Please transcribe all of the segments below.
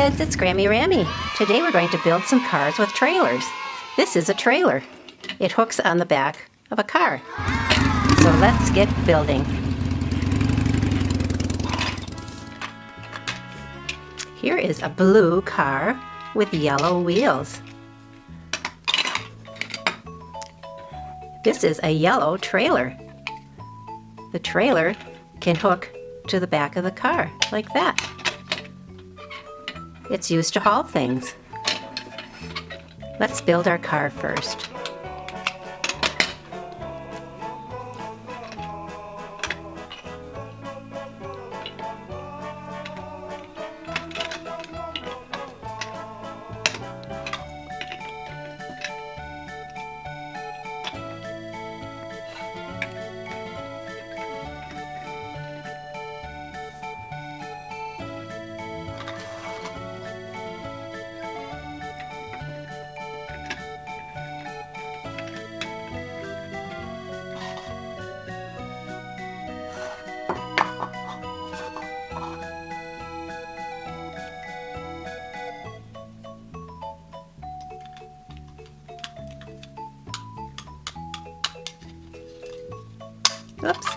kids, it's Grammy Ramy. Today we're going to build some cars with trailers. This is a trailer. It hooks on the back of a car. So let's get building. Here is a blue car with yellow wheels. This is a yellow trailer. The trailer can hook to the back of the car, like that. It's used to haul things. Let's build our car first. Oops.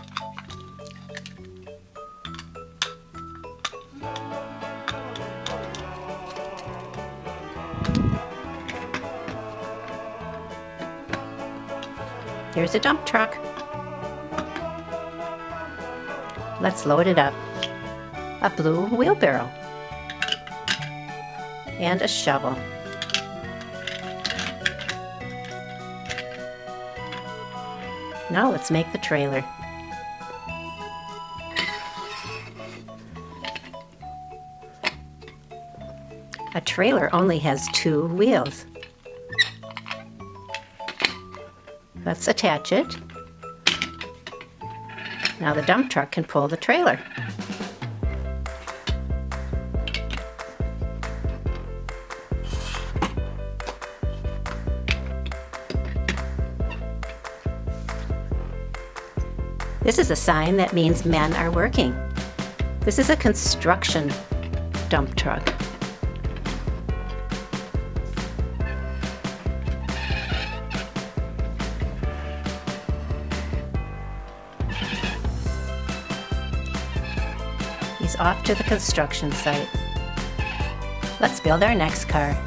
Here's a dump truck. Let's load it up. A blue wheelbarrow. And a shovel. Now let's make the trailer. A trailer only has 2 wheels. Let's attach it. Now the dump truck can pull the trailer. This is a sign that means men are working. This is a construction dump truck. He's off to the construction site. Let's build our next car.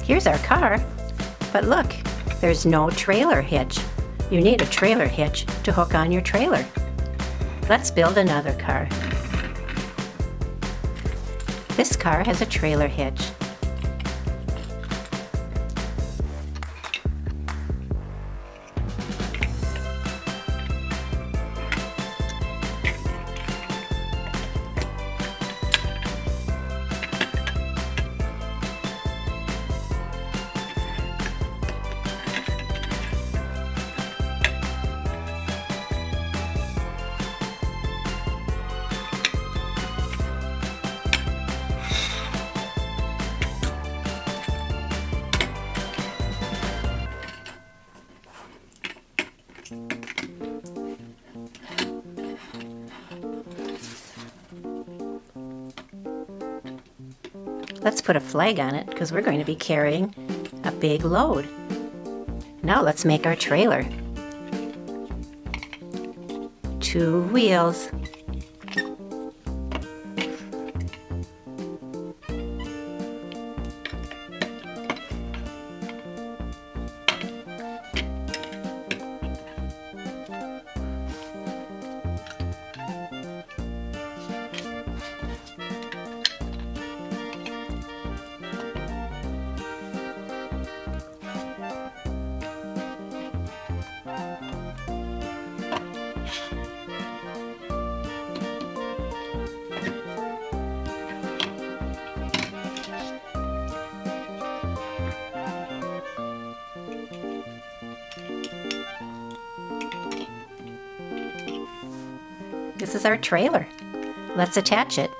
Here's our car, but look, there's no trailer hitch. You need a trailer hitch to hook on your trailer. Let's build another car. This car has a trailer hitch. Let's put a flag on it because we're going to be carrying a big load. Now let's make our trailer. 2 wheels. This is our trailer. Let's attach it.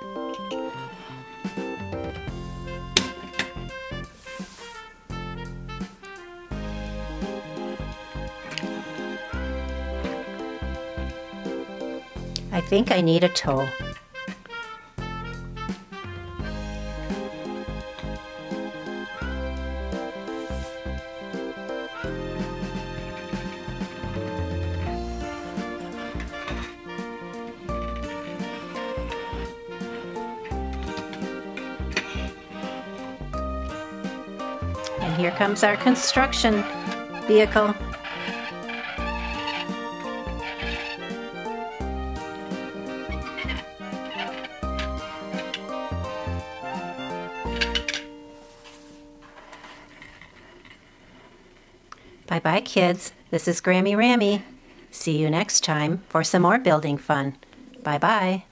I think I need a tow. And here comes our construction vehicle. Bye-bye, kids. This is Grammy Ramy. See you next time for some more building fun. Bye-bye.